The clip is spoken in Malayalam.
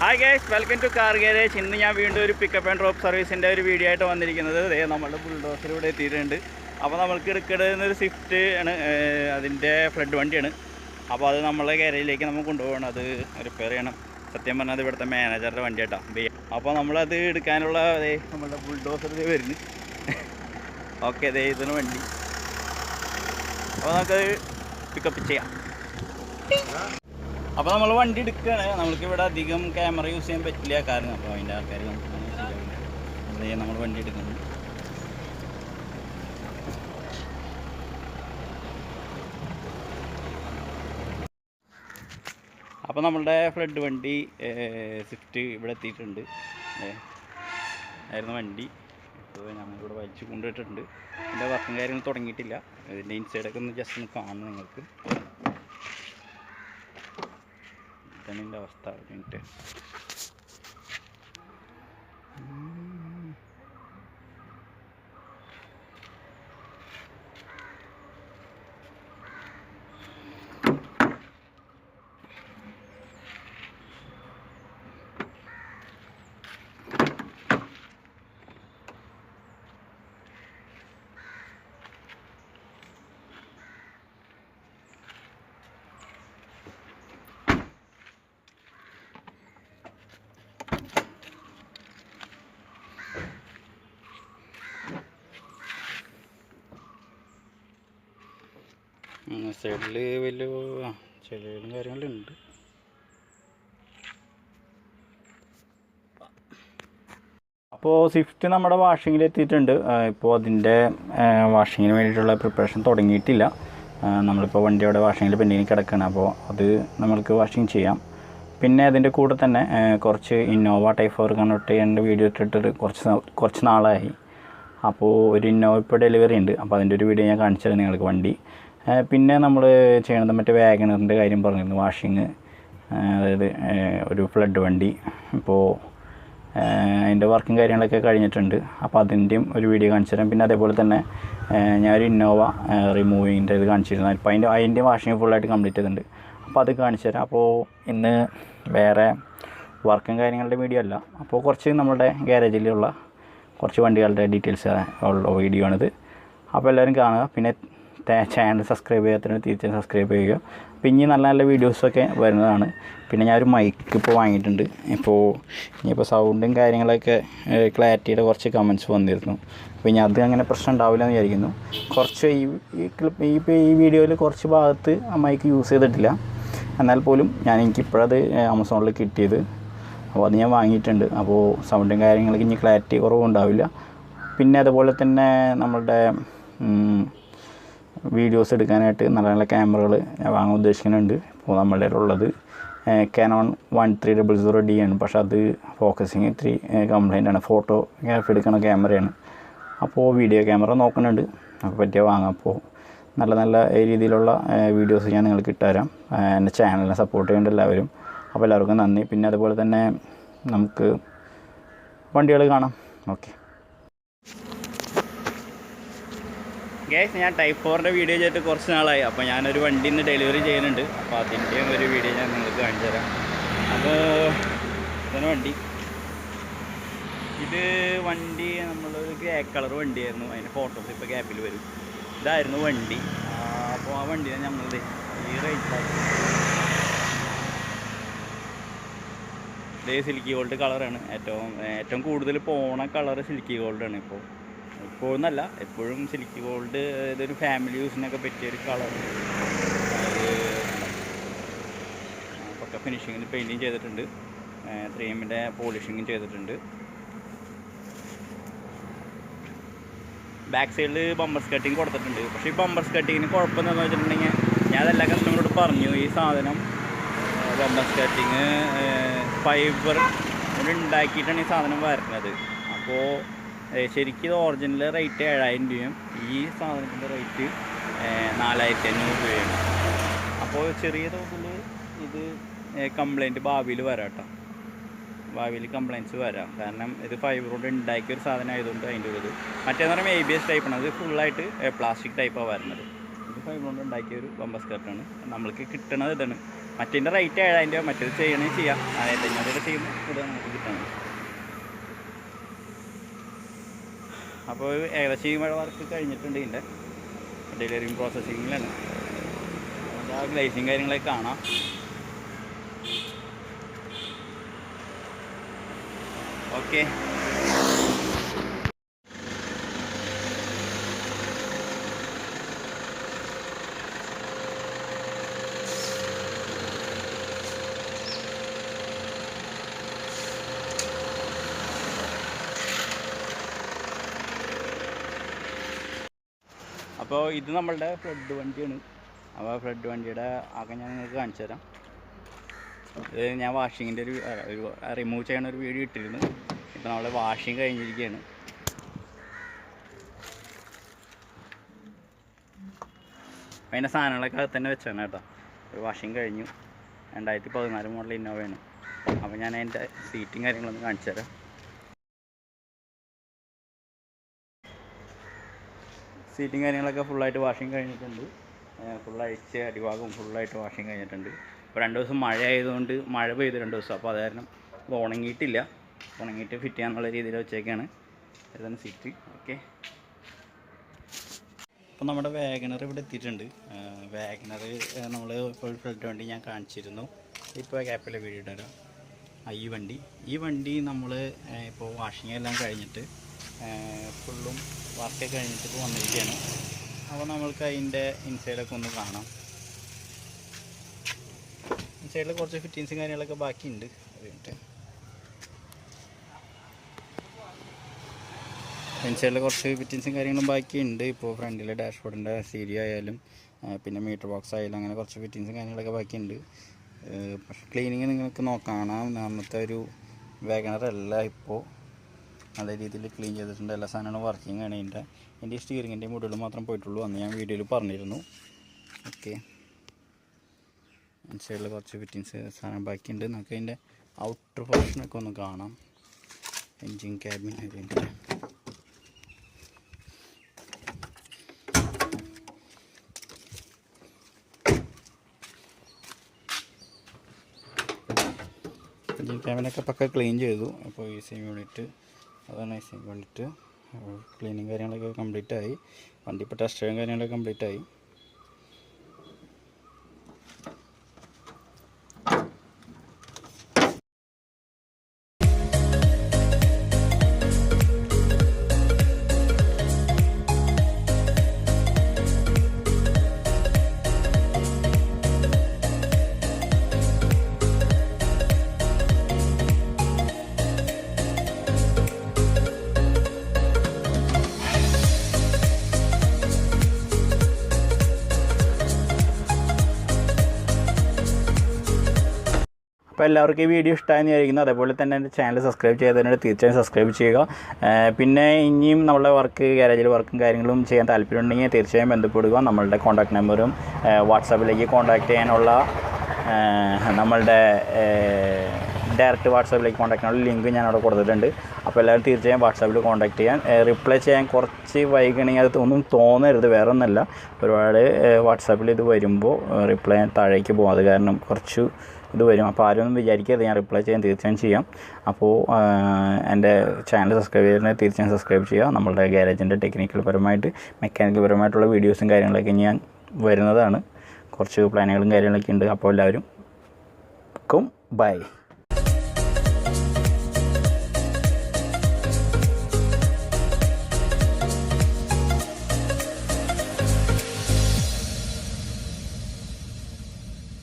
Hi guys, welcome to car garage. ഇന്ന് ഞാൻ വീണ്ടും ഒരു പിക്കപ്പ് ആൻഡ് ഡ്രോപ്പ് സർവീസിൻ്റെ ഒരു വീഡിയോ ആയിട്ട് വന്നിരിക്കുന്നത്. നമ്മുടെ ബുൾഡോസർ ഇവിടെ എത്തിയിട്ടുണ്ട്. അപ്പോൾ നമ്മൾക്ക് എടുക്കുന്നൊരു സ്വിഫ്റ്റ് ആണ്, അതിൻ്റെ ഫ്ലഡ് വണ്ടിയാണ്. അപ്പോൾ അത് നമ്മളെ ഗാരേജിലേക്ക് നമ്മൾ കൊണ്ടുപോകണം, അത് റിപ്പയർ ചെയ്യണം. സത്യം പറഞ്ഞാൽ അത് ഇവിടുത്തെ മാനേജറുടെ വണ്ടിയായിട്ടാണ്. അപ്പോൾ നമ്മളത് എടുക്കാനുള്ള നമ്മളുടെ ബുൾഡോസർ വരുന്നു. ഓക്കെ, ഇതിന് വണ്ടി. അപ്പോൾ നമുക്കത് പിക്കപ്പ് ചെയ്യാം. അപ്പോൾ നമ്മൾ വണ്ടി എടുക്കുകയാണ്. നമ്മൾക്കിവിടെ അധികം ക്യാമറ യൂസ് ചെയ്യാൻ പറ്റില്ല, കാരണം അപ്പോൾ അതിൻ്റെ ആൾക്കാർ നമ്മൾ വണ്ടി എടുക്കുന്നു. അപ്പോൾ നമ്മളുടെ ഫ്ലഡ് വണ്ടി സ്വിഫ്റ്റ് ഇവിടെ എത്തിയിട്ടുണ്ട്. ആയിരുന്നു വണ്ടി. ഇപ്പോൾ നമ്മളിവിടെ വലിച്ചു കൊണ്ടുപോയിട്ടുണ്ട്. ഇതിൻ്റെ വർക്കും കാര്യങ്ങൾ തുടങ്ങിയിട്ടില്ല. ഇതിൻ്റെ ഇൻസൈഡൊക്കെ ഒന്ന് ജസ്റ്റ് ഒന്ന് കാണും നിങ്ങൾക്ക്. ഇതാണ് ഇതിൻ്റെ അവസ്ഥ. കഴിഞ്ഞിട്ട് സൈഡിൽ വലിയ ചെടികളും കാര്യങ്ങളുണ്ട്. അപ്പോൾ സ്വിഫ്റ്റ് നമ്മുടെ വാഷിങ്ങിൽ എത്തിയിട്ടുണ്ട്. ഇപ്പോൾ അതിൻ്റെ വാഷിങ്ങിന് വേണ്ടിയിട്ടുള്ള പ്രിപ്പറേഷൻ തുടങ്ങിയിട്ടില്ല. നമ്മളിപ്പോൾ വണ്ടി അവിടെ വാഷിങ്ങിൽ പെൻഡിങ്ങിൽ കിടക്കുകയാണ്. അപ്പോൾ അത് നമ്മൾക്ക് വാഷിങ് ചെയ്യാം. പിന്നെ അതിൻ്റെ കൂടെ തന്നെ കുറച്ച് ഇന്നോവ ടൈപ്പ് 4 കൺവേർട്ട് ചെയ്യേണ്ട വീഡിയോ ഇട്ടിട്ട് കുറച്ച് നാളായി. അപ്പോൾ ഒരു ഇന്നോവ ഇപ്പോൾ ഡെലിവറി ഉണ്ട്. അപ്പോൾ അതിൻ്റെ ഒരു വീഡിയോ ഞാൻ കാണിച്ചു തരാം നിങ്ങൾക്ക് വണ്ടി. പിന്നെ നമ്മൾ ചെയ്യണത് മറ്റേ വാഗണറിൻ്റെ കാര്യം പറഞ്ഞിരുന്നു, വാഷിങ്. അതായത് ഒരു ഫ്ലഡ് വണ്ടി ഇപ്പോൾ അതിൻ്റെ വർക്കും കാര്യങ്ങളൊക്കെ കഴിഞ്ഞിട്ടുണ്ട്. അപ്പോൾ അതിൻ്റെയും ഒരു വീഡിയോ കാണിച്ചു തരാം. പിന്നെ അതേപോലെ തന്നെ ഞാനൊരു ഇന്നോവ റിമൂവിങ്ങിൻ്റെ ഇത് കാണിച്ചിരുന്നു. അപ്പോൾ അതിൻ്റെ വാഷിങ് ഫുള്ളായിട്ട് കംപ്ലീറ്റ് ചെയ്തിട്ടുണ്ട്. അപ്പോൾ അത് കാണിച്ചു തരാം. അപ്പോൾ ഇന്ന് വേറെ വർക്കും കാര്യങ്ങളുടെ വീഡിയോ അല്ല, അപ്പോൾ കുറച്ച് നമ്മുടെ ഗാരേജിലുള്ള കുറച്ച് വണ്ടികളുടെ ഡീറ്റെയിൽസ് ഉള്ള വീഡിയോ ആണിത്. അപ്പോൾ എല്ലാവരും കാണുക. പിന്നെ ചാനൽ സബ്സ്ക്രൈബ് ചെയ്യാത്തതിന് തീർച്ചയായും സബ്സ്ക്രൈബ് ചെയ്യുക. അപ്പോൾ ഇനി നല്ല നല്ല വീഡിയോസൊക്കെ വരുന്നതാണ്. പിന്നെ ഞാനൊരു മൈക്ക് ഇപ്പോൾ വാങ്ങിയിട്ടുണ്ട്. ഇനിയിപ്പോൾ സൗണ്ടും കാര്യങ്ങളൊക്കെ ക്ലാരിറ്റിയുടെ കുറച്ച് കമൻറ്റ്സ് വന്നിരുന്നു. അപ്പോൾ ഇനി അത് അങ്ങനെ പ്രശ്നം ഉണ്ടാവില്ല എന്ന് വിചാരിക്കുന്നു. കുറച്ച് ഈ വീഡിയോയിൽ കുറച്ച് ഭാഗത്ത് ആ മൈക്ക് യൂസ് ചെയ്തിട്ടില്ല. എന്നാൽ പോലും എനിക്കിപ്പോഴത് ആമസോണിൽ കിട്ടിയത്. അപ്പോൾ അത് ഞാൻ വാങ്ങിയിട്ടുണ്ട്. അപ്പോൾ സൗണ്ടും കാര്യങ്ങൾക്ക് ഇനി ക്ലാരിറ്റി കുറവുണ്ടാവില്ല. പിന്നെ അതുപോലെ തന്നെ നമ്മളുടെ വീഡിയോസ് എടുക്കാനായിട്ട് നല്ല നല്ല ക്യാമറകൾ ഞാൻ വാങ്ങാൻ ഉദ്ദേശിക്കുന്നുണ്ട്. ഇപ്പോൾ നമ്മളുടെ ഉള്ളത് കാനോൺ 1300D ആണ്. പക്ഷേ അത് ഫോക്കസിങ് ഇത്തിരി കംപ്ലൈൻ്റ് ആണ്. ഫോട്ടോഗ്രാഫി എടുക്കുന്ന ക്യാമറയാണ്. അപ്പോൾ വീഡിയോ ക്യാമറ നോക്കുന്നുണ്ട്, നമുക്ക് പറ്റിയ വാങ്ങാം. അപ്പോൾ നല്ല നല്ല രീതിയിലുള്ള വീഡിയോസ് ഞാൻ നിങ്ങൾക്ക് ഇട്ടുതരാം. എൻ്റെ ചാനലിനെ സപ്പോർട്ട് ചെയ്യേണ്ട എല്ലാവരും. അപ്പോൾ എല്ലാവർക്കും നന്ദി. പിന്നെ അതുപോലെ തന്നെ നമുക്ക് വണ്ടികൾ കാണാം. ഓക്കെ ഗൈസ്, ഞാൻ ടൈപ്പ് 4ൻ്റെ വീഡിയോ ചെയ്തിട്ട് കുറച്ച് നാളായി. അപ്പോൾ ഞാനൊരു വണ്ടി ഇന്ന് ഡെലിവറി ചെയ്യുന്നുണ്ട്. അപ്പോൾ അതിൻ്റെയും ഒരു വീഡിയോ ഞാൻ നിങ്ങൾക്ക് കാണിച്ചു തരാം. അപ്പോൾ ഇതാണ് വണ്ടി. ഇത് വണ്ടി നമ്മളൊരു ഗ്രേ കളർ വണ്ടിയായിരുന്നു. അതിൻ്റെ ഫോട്ടോസ് ഇപ്പോൾ ഗ്യാപ്പിൽ വരും. ഇതായിരുന്നു വണ്ടി. അപ്പോൾ ആ വണ്ടിയെ നമ്മളത് ഈ റേറ്റായി. ഇതേ സിൽക്കി ഗോൾഡ് കളറാണ്. ഏറ്റവും കൂടുതൽ പോണ കളറ് സിൽക്കി ഗോൾഡാണ്. ഇപ്പോഴെന്നല്ല, എപ്പോഴും സിൽക്കി ഗോൾഡ് ഇതൊരു ഫാമിലി യൂസിനൊക്കെ പറ്റിയൊരു കളർ. പക്ക ഫിനിഷിങ്ങിൽ പെയിൻറ്റിങ് ചെയ്തിട്ടുണ്ട്. 3Mൻ്റെ പോളിഷിങ്ങും ചെയ്തിട്ടുണ്ട്. ബാക്ക് സൈഡിൽ ബമ്പർ സ്കട്ടിങ് കൊടുത്തിട്ടുണ്ട്. പക്ഷേ ഈ ബമ്പർ സ്കട്ടിങ്ങിന് കുഴപ്പമെന്ന് വെച്ചിട്ടുണ്ടെങ്കിൽ ഞാൻ അതെല്ലാ കസ്റ്റമറോട് പറഞ്ഞു, ഈ സാധനം ബമ്പർ സ്കട്ടിങ് ഫൈബർ ഉണ്ടാക്കിയിട്ടാണ് ഈ സാധനം വരുന്നത്. അപ്പോൾ ശരിക്കും ഇത് ഒറിജിനൽ റേറ്റ് 7000 രൂപയും ഈ സാധനത്തിൻ്റെ റേറ്റ് 4500 രൂപയാണ്. അപ്പോൾ ചെറിയ തോതിൽ ഇത് കംപ്ലൈൻറ്റ് ഭാവിയിൽ വരാം കേട്ടോ. ഭാവിയിൽ കംപ്ലൈൻറ്റ്സ് വരാം. കാരണം ഇത് ഫൈബർ കൊണ്ട് ഉണ്ടാക്കിയൊരു സാധനം ആയതുകൊണ്ട് അതിൻ്റെ ഒരു ഇത്. മറ്റേന്ന് പറയുമ്പോൾ ABS ടൈപ്പാണ്. അത് ഫുള്ളായിട്ട് പ്ലാസ്റ്റിക് ടൈപ്പാണ് വരുന്നത്. ഇത് ഫൈബർ കൊണ്ട് ഉണ്ടാക്കിയൊരു ബമ്പർ സ്കർട്ടാണ്. നമ്മൾക്ക് കിട്ടണത് ഇതാണ്. മറ്റേതിൻ്റെ റേറ്റ് 7000 രൂപ. മറ്റേത് ചെയ്യണമെങ്കിൽ ചെയ്യാം. 1500 രൂപ ചെയ്യുമ്പോൾ ഇത് നമുക്ക് കിട്ടുന്നത്. അപ്പോൾ ഏകദേശം ഈ മഴ വർക്ക് കഴിഞ്ഞിട്ടുണ്ട്. ഇതിൻ്റെ ഡെലിവറിങ് പ്രോസസ്സിങ്ങിലാണ്. ആ ഗ്ലേസിങ് കാര്യങ്ങളൊക്കെ കാണാം. ഓക്കെ. അപ്പോൾ ഇത് നമ്മളുടെ ഫ്ലഡ് വണ്ടിയാണ്. അപ്പോൾ ഫ്ലഡ് വണ്ടിയുടെ ആകെ ഞാൻ നിങ്ങൾക്ക് കാണിച്ചു തരാം. ഇത് ഞാൻ വാഷിങ്ങിൻ്റെ ഒരു റിമൂവ് ചെയ്യണ ഒരു വീഡിയോ ഇട്ടിരുന്നു. ഇപ്പോൾ നമ്മൾ വാഷിങ് കഴിഞ്ഞിരിക്കുകയാണ്. അതിൻ്റെ സാധനങ്ങളൊക്കെ അത് തന്നെ വെച്ചാണ് കേട്ടോ. ഒരു വാഷിങ് കഴിഞ്ഞു. 2014 മോഡൽ ഇന്നോവയാണ്. അപ്പോൾ ഞാൻ അതിൻ്റെ സീറ്റും കാര്യങ്ങളൊന്ന് കാണിച്ചു തരാം. സീറ്റും കാര്യങ്ങളൊക്കെ ഫുള്ളായിട്ട് വാഷിങ് കഴിഞ്ഞിട്ടുണ്ട്. ഫുള്ളഴിച്ച് അടിഭാഗം ഫുള്ളായിട്ട് വാഷിങ് കഴിഞ്ഞിട്ടുണ്ട്. ഇപ്പോൾ 2 ദിവസം മഴ ആയതുകൊണ്ട്, മഴ പെയ്ത് 2 ദിവസം, അപ്പോൾ അത് കാരണം ഇത് ഉണങ്ങിയിട്ടില്ല. ഉണങ്ങിയിട്ട് ഫിറ്റ് ചെയ്യാന്നുള്ള രീതിയിൽ വെച്ചേക്കാണ്. ഇതാണ് സീറ്റ്. ഓക്കെ. അപ്പോൾ നമ്മുടെ വാഗണർ ഇവിടെ എത്തിയിട്ടുണ്ട്. വാഗണർ നമ്മൾ ഇപ്പോൾ ഫ്ലഡ് വണ്ടി ഞാൻ കാണിച്ചിരുന്നു. ഇപ്പോൾ ഗ്യാപ്പിലെ വീഡിയോ ഇടാം. ഈ വണ്ടി നമ്മൾ ഇപ്പോൾ വാഷിംഗ് എല്ലാം കഴിഞ്ഞിട്ട് ഫുള്ളും വർക്ക് കഴിഞ്ഞിട്ട് ഇപ്പോൾ വന്നിരിക്കുകയാണ്. അപ്പോൾ നമ്മൾക്ക് അതിൻ്റെ ഇൻസൈഡൊക്കെ ഒന്ന് കാണാം. ഇൻസൈഡിൽ കുറച്ച് ഫിറ്റിങ്സും കാര്യങ്ങളൊക്കെ ബാക്കിയുണ്ട്. അതുകൊണ്ട് ഇൻസൈഡിൽ കുറച്ച് ഫിറ്റിങ്സും കാര്യങ്ങളും ബാക്കിയുണ്ട്. ഇപ്പോൾ ഫ്രണ്ടിലെ ഡാഷ്ബോർഡിൻ്റെ സീരി ആയാലും പിന്നെ മീറ്റർ ബോക്സ് ആയാലും അങ്ങനെ കുറച്ച് ഫിറ്റിങ്സും കാര്യങ്ങളൊക്കെ ബാക്കിയുണ്ട്. പക്ഷേ ക്ലീനിങ് നിങ്ങൾക്ക് കാണാം. അന്നത്തെ ഒരു വാഗണറല്ല ഇപ്പോൾ നല്ല രീതിയിൽ ക്ലീൻ ചെയ്തിട്ടുണ്ട്. എല്ലാ സാധനങ്ങളും വർക്കിംഗ് ആണ്. എൻ്റെ സ്റ്റിയറിങ്ങിൻ്റെ മുകളിൽ മാത്രം പോയിട്ടുള്ളൂ. അന്ന് ഞാൻ വീഡിയോയിൽ പറഞ്ഞിരുന്നു. ഓക്കെ. ഇൻസൈഡിൽ കുറച്ച് ഫിറ്റിങ്സ് സാധനം ബാക്കിയുണ്ട്. നമുക്ക് അതിൻ്റെ ഔട്ടർ പോർഷനൊക്കെ ഒന്ന് കാണാം. എൻജിൻ ക്യാബിൻ അതിൻ്റെ എൻജിൻ ക്യാബിനൊക്കെ പക്ക ക്ലീൻ ചെയ്തു. അപ്പോൾ ഈ സെയിം യൂണിറ്റ്, അതാണ് ഈ സെയിം യൂണിറ്റ്. ക്ലീനിങ് കാര്യങ്ങളൊക്കെ കംപ്ലീറ്റ് ആയി. വണ്ടി ഇപ്പോൾ ടെസ്റ്റ് ഡ്രൈവും കാര്യങ്ങളൊക്കെ കംപ്ലീറ്റ് ആയി. അപ്പോൾ എല്ലാവർക്കും ഈ വീഡിയോ ഇഷ്ടമായെന്ന് വിചാരിക്കുന്നു. അതേപോലെ തന്നെ എൻ്റെ ചാനൽ സബ്സ്ക്രൈബ് ചെയ്തതിനോട് തീർച്ചയായും സബ്സ്ക്രൈബ് ചെയ്യുക. പിന്നെ ഇനിയും നമ്മളുടെ വർക്ക്, ഗാരേജിൽ വർക്കും കാര്യങ്ങളും ചെയ്യാൻ താല്പര്യമുണ്ടെങ്കിൽ തീർച്ചയായും ബന്ധപ്പെടുക. നമ്മളുടെ കോൺടാക്ട് നമ്പറും വാട്സാപ്പിലേക്ക് കോൺടാക്ട് ചെയ്യാനുള്ള നമ്മളുടെ ഡയറക്റ്റ് വാട്സാപ്പിലേക്ക് കോൺടാക്ട് ചെയ്യാനുള്ള ലിങ്ക് ഞാൻ അവിടെ കൊടുത്തിട്ടുണ്ട്. അപ്പോൾ എല്ലാവരും തീർച്ചയായും വാട്സാപ്പിൽ കോൺടാക്ട് ചെയ്യാൻ. റിപ്ലൈ ചെയ്യാൻ കുറച്ച് വൈകണമെങ്കിൽ അത് ഒന്നും തോന്നരുത്, വേറെ ഒന്നല്ല. ഒരുപാട് വാട്സാപ്പിൽ ഇത് വരുമ്പോൾ റിപ്ലൈ താഴേക്ക് പോകും. അത് കാരണം കുറച്ച് ഇത് വരും. അപ്പോൾ ആരൊന്നും വിചാരിക്കരുത്, ഞാൻ റിപ്ലൈ ചെയ്യാൻ തീർച്ചയായും ചെയ്യാം. അപ്പോൾ എൻ്റെ ചാനൽ സബ്സ്ക്രൈബ് ചെയ്യുന്നത് തീർച്ചയായും സബ്സ്ക്രൈബ് ചെയ്യുക. നമ്മളുടെ ഗാരേജിൻ്റെ ടെക്നിക്കൽ പരമായിട്ട്, മെക്കാനിക്കൽ പരമായിട്ടുള്ള വീഡിയോസും കാര്യങ്ങളൊക്കെ ഞാൻ വരുന്നതാണ്. കുറച്ച് പ്ലാനുകളും കാര്യങ്ങളൊക്കെ ഉണ്ട്. അപ്പോൾ എല്ലാവരും ബൈ.